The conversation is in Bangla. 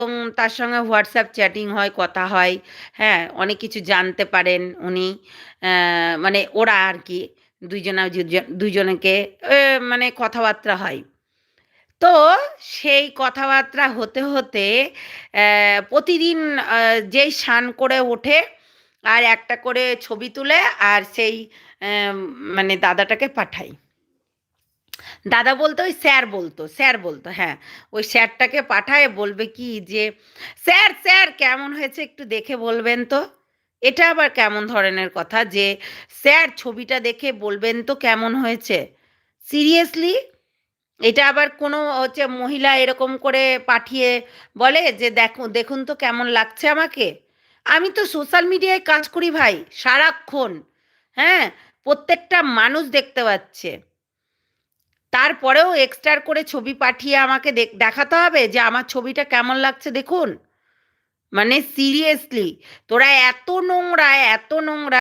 এবং তার সঙ্গে হোয়াটসঅ্যাপ চ্যাটিং হয়, কথা হয়। হ্যাঁ, অনেক কিছু জানতে পারেন উনি। মানে ওরা আর কি দুজনকে মানে কথাবার্তা হয়। তো সেই কথাবার্তা হতে হতে প্রতিদিন যেই স্নান করে ওঠে আর একটা করে ছবি তুলে আর সেই আহ, মানে দাদাটাকে পাঠাই। দাদা বলতে ওই স্যার বলতো, হ্যাঁ। ওই স্যারটাকে পাঠায়, বলবে কি যে স্যার স্যার কেমন হয়েছে একটু দেখে বলবেন তো। এটা আবার কেমন ধরনের কথা যে স্যার ছবিটা দেখে বলবেন তো কেমন হয়েছে? সিরিয়াসলি? এটা আবার কোনো হচ্ছে মহিলা এরকম করে পাঠিয়ে বলে যে দেখুন দেখুন তো কেমন লাগছে আমাকে? আমি তো সোশ্যাল মিডিয়ায় কাজ করি ভাই, সারাক্ষণ। হ্যাঁ, প্রত্যেকটা মানুষ দেখতে পাচ্ছে। তারপরেও এক্সট্রা করে ছবি পাঠিয়ে আমাকে দেখাতে হবে যে আমার ছবিটা কেমন লাগছে দেখুন। মানে সিরিয়াসলি, তোরা এত নোংরা, এত নোংরা।